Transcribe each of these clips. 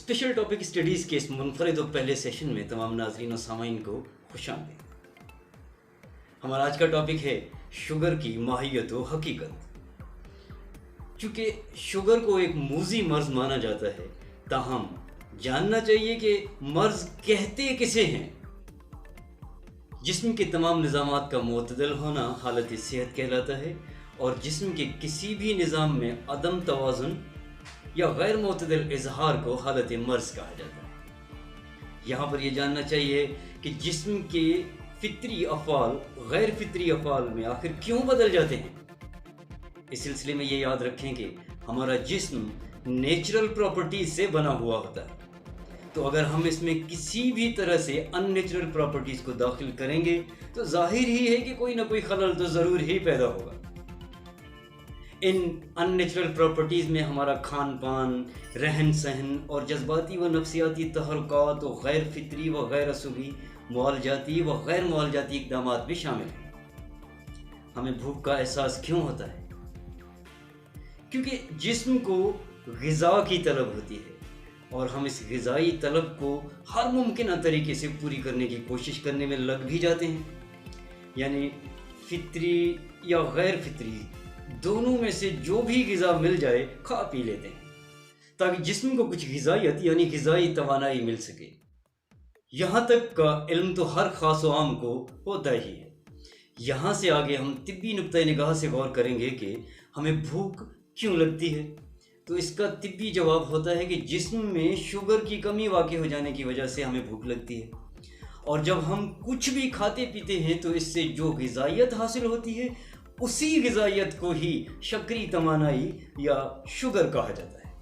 Special topic studies کے اس منفرد و پہلے سیشن میں تمام ناظرین و سامعین کو خوش آمدید۔ ہمارا آج کا ٹاپک ہے شوگر کی ماہیت و حقیقت۔ چونکہ شوگر کو ایک موذی مرض مانا جاتا ہے، تاہم جاننا چاہیے کہ مرض کہتے کسے ہیں۔ جسم کے تمام نظامات کا معتدل ہونا حالت صحت کہلاتا ہے، اور جسم کے کسی بھی نظام میں عدم توازن یا غیر معتدل اظہار کو حالت مرض کہا جاتا ہے۔ یہاں پر یہ جاننا چاہیے کہ جسم کے فطری افعال غیر فطری افعال میں آخر کیوں بدل جاتے ہیں۔ اس سلسلے میں یہ یاد رکھیں کہ ہمارا جسم نیچرل پراپرٹیز سے بنا ہوا ہوتا ہے، تو اگر ہم اس میں کسی بھی طرح سے ان نیچرل پراپرٹیز کو داخل کریں گے تو ظاہر ہی ہے کہ کوئی نہ کوئی خلل تو ضرور ہی پیدا ہوگا۔ ان ان نیچرل پراپرٹیز میں ہمارا کھان پان، رہن سہن اور جذباتی و نفسیاتی تحرکات و غیر فطری و غیر اصولی معالجاتی و غیر معالجاتی اقدامات بھی شامل ہیں۔ ہمیں بھوک کا احساس کیوں ہوتا ہے؟ کیونکہ جسم کو غذا کی طلب ہوتی ہے، اور ہم اس غذائی طلب کو ہر ممکنہ طریقے سے پوری کرنے کی کوشش کرنے میں لگ بھی جاتے ہیں، یعنی فطری یا غیر فطری دونوں میں سے جو بھی غذا مل جائے کھا پی لیتے ہیں، تاکہ جسم کو کچھ غذائیت یعنی غذائی توانائی مل سکے۔ یہاں تک کا علم تو ہر خاص و عام کو ہوتا ہی ہے۔ یہاں سے آگے ہم طبی نقطۂ نگاہ سے غور کریں گے کہ ہمیں بھوک کیوں لگتی ہے۔ تو اس کا طبی جواب ہوتا ہے کہ جسم میں شوگر کی کمی واقع ہو جانے کی وجہ سے ہمیں بھوک لگتی ہے، اور جب ہم کچھ بھی کھاتے پیتے ہیں تو اس سے جو غذائیت حاصل ہوتی ہے اسی غذائیت کو ہی شکری توانائی یا شوگر کہا جاتا ہے،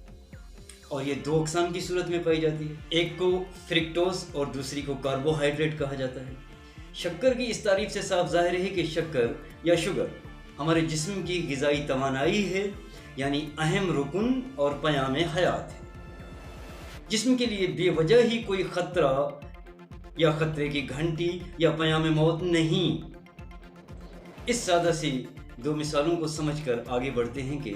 اور یہ دو اقسام کی صورت میں پائی جاتی ہے۔ ایک کو فرکٹوز اور دوسری کو کاربوہائیڈریٹ کہا جاتا ہے۔ شکر کی اس تعریف سے صاف ظاہر ہے کہ شکر یا شوگر ہمارے جسم کی غذائی توانائی ہے، یعنی اہم رکن اور پیام حیات ہے۔ جسم کے لیے بے وجہ ہی کوئی خطرہ یا خطرے کی گھنٹی یا پیام موت نہیں۔ اس سادہ سی دو مثالوں کو سمجھ کر آگے بڑھتے ہیں کہ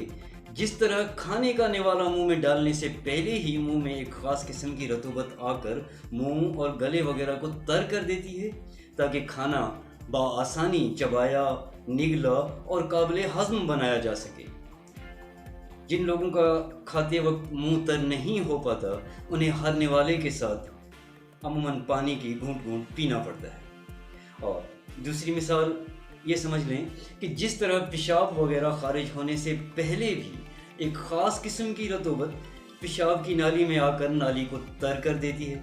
جس طرح کھانے کا نوالا منہ میں ڈالنے سے پہلے ہی منہ میں ایک خاص قسم کی رطوبت آ کر منہ اور گلے وغیرہ کو تر کر دیتی ہے تاکہ کھانا بآسانی چبایا، نگلا اور قابل ہضم بنایا جا سکے۔ جن لوگوں کا کھاتے وقت منہ تر نہیں ہو پاتا انہیں ہر نوالے کے ساتھ عموماً پانی کی گھونٹ گھونٹ پینا پڑتا ہے۔ اور دوسری مثال یہ سمجھ لیں کہ جس طرح پیشاب وغیرہ خارج ہونے سے پہلے بھی ایک خاص قسم کی رطوبت پیشاب کی نالی میں آ کر نالی کو تر کر دیتی ہے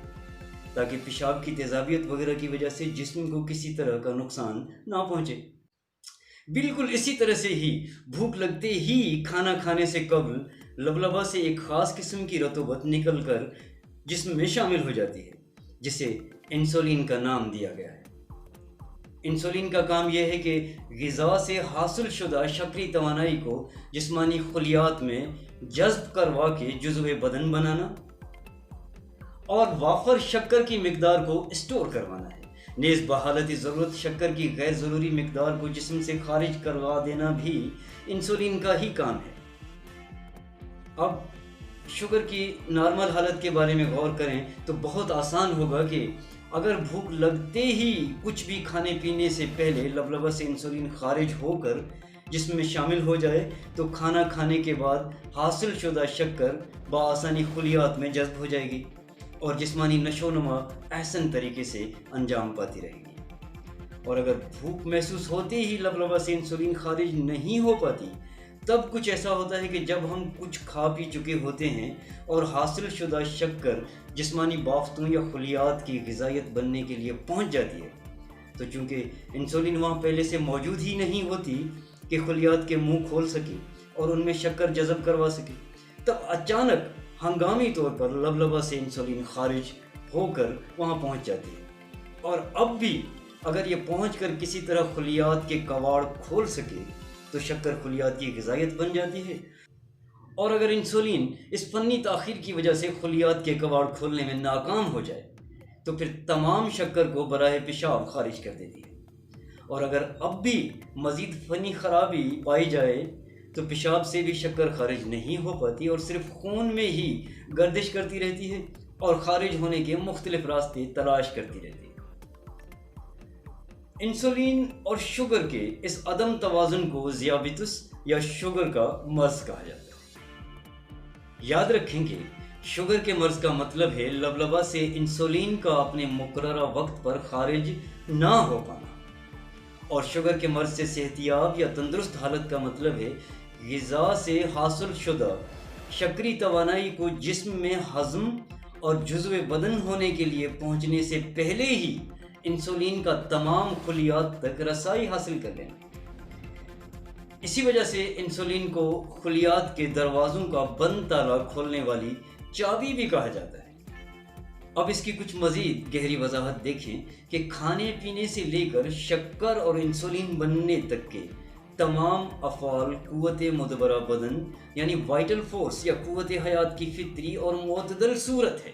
تاکہ پیشاب کی تیزابیت وغیرہ کی وجہ سے جسم کو کسی طرح کا نقصان نہ پہنچے، بالکل اسی طرح سے ہی بھوک لگتے ہی کھانا کھانے سے قبل لبلبہ سے ایک خاص قسم کی رطوبت نکل کر جسم میں شامل ہو جاتی ہے، جسے انسولین کا نام دیا گیا ہے۔ انسولین کا کام یہ ہے کہ غذا سے حاصل شدہ شکری توانائی کو جسمانی خلیات میں جذب کروا کے جزو بدن بنانا اور وافر شکر کی مقدار کو اسٹور کروانا ہے۔ نیز بحالت ضرورت شکر کی غیر ضروری مقدار کو جسم سے خارج کروا دینا بھی انسولین کا ہی کام ہے۔ اب شوگر کی نارمل حالت کے بارے میں غور کریں تو بہت آسان ہوگا کہ اگر بھوک لگتے ہی کچھ بھی کھانے پینے سے پہلے لبلبہ سے انسولین خارج ہو کر جسم میں شامل ہو جائے تو کھانا کھانے کے بعد حاصل شدہ شکر بآسانی خلیات میں جذب ہو جائے گی اور جسمانی نشو و نما احسن طریقے سے انجام پاتی رہے گی۔ اور اگر بھوک محسوس ہوتے ہی لبلبہ سے انسولین خارج نہیں ہو پاتی تب کچھ ایسا ہوتا ہے کہ جب ہم کچھ کھا پی چکے ہوتے ہیں اور حاصل شدہ شکر جسمانی بافتوں یا خلیات کی غذائیت بننے کے لیے پہنچ جاتی ہے، تو چونکہ انسولین وہاں پہلے سے موجود ہی نہیں ہوتی کہ خلیات کے منہ کھول سکے اور ان میں شکر جذب کروا سکے، تب اچانک ہنگامی طور پر لبلبہ سے انسولین خارج ہو کر وہاں پہنچ جاتی ہے، اور اب بھی اگر یہ پہنچ کر کسی طرح خلیات کے کواڑ کھول سکے تو شکر خلیات کی غذائیت بن جاتی ہے، اور اگر انسولین اس فنی تاخیر کی وجہ سے خلیات کے کواڑ کھولنے میں ناکام ہو جائے تو پھر تمام شکر کو براہ پیشاب خارج کر دیتی ہے، اور اگر اب بھی مزید فنی خرابی پائی جائے تو پیشاب سے بھی شکر خارج نہیں ہو پاتی اور صرف خون میں ہی گردش کرتی رہتی ہے اور خارج ہونے کے مختلف راستے تلاش کرتی رہتی ہے۔ انسولین اور شوگر کے اس عدم توازن کو ذیابیطس یا شوگر کا مرض کہا جاتا ہے۔ یاد رکھیں کہ شوگر کے مرض کا مطلب ہے لبلبہ سے انسولین کا اپنے مقررہ وقت پر خارج نہ ہو پانا، اور شوگر کے مرض سے صحت یاب یا تندرست حالت کا مطلب ہے غذا سے حاصل شدہ شکری توانائی کو جسم میں ہضم اور جزو بدن ہونے کے لیے پہنچنے سے پہلے ہی انسولین کا تمام خلیات تک رسائی حاصل کر لینا۔ اسی وجہ سے انسولین کو خلیات کے دروازوں کا بند تالا کھولنے والی چابی بھی کہا جاتا ہے۔ اب اس کی کچھ مزید گہری وضاحت دیکھیں کہ کھانے پینے سے لے کر شکر اور انسولین بننے تک کے تمام افعال قوت مدبرہ بدن یعنی وائٹل فورس یا قوت حیات کی فطری اور معتدل صورت ہے۔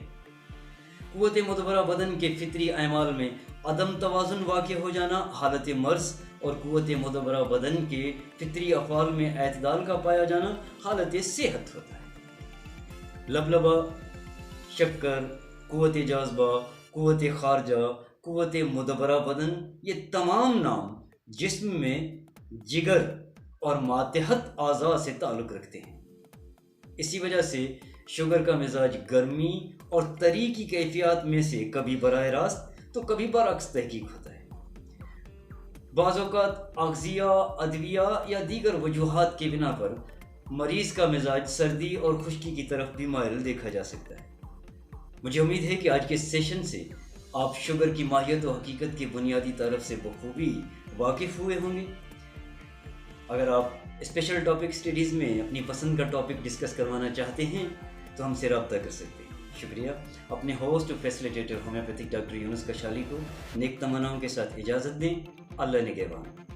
قوت مدبرہ بدن کے فطری اعمال میں عدم توازن واقع ہو جانا حالت مرض، اور قوت مدبرہ بدن کے فطری افعال میں اعتدال کا پایا جانا حالت صحت ہوتا ہے۔ لبلبہ، شکر، قوت جاذبہ، قوت خارجہ، قوت مدبرہ بدن، یہ تمام نام جسم میں جگر اور ماتحت اعضاء سے تعلق رکھتے ہیں۔ اسی وجہ سے شوگر کا مزاج گرمی اور تری کی کیفیات میں سے کبھی براہ راست تو کبھی برعکس تحقیق ہوتا ہے۔ بعض اوقات اغذیہ، ادویہ یا دیگر وجوہات کی بنا پر مریض کا مزاج سردی اور خشکی کی طرف بھی مائل دیکھا جا سکتا ہے۔ مجھے امید ہے کہ آج کے سیشن سے آپ شوگر کی ماہیت و حقیقت کے بنیادی تعارف سے بخوبی واقف ہوئے ہوں گے۔ اگر آپ اسپیشل ٹاپک اسٹڈیز میں اپنی پسند کا ٹاپک ڈسکس کروانا چاہتے ہیں تو ہم سے رابطہ کر سکتے ہیں۔ شکریہ۔ اپنے ہوسٹ و فیسیلیٹیٹر ہومیوپیتھک ڈاکٹر یونس کشالی کو نیک تمناؤں کے ساتھ اجازت دیں۔ اللہ نگہبان۔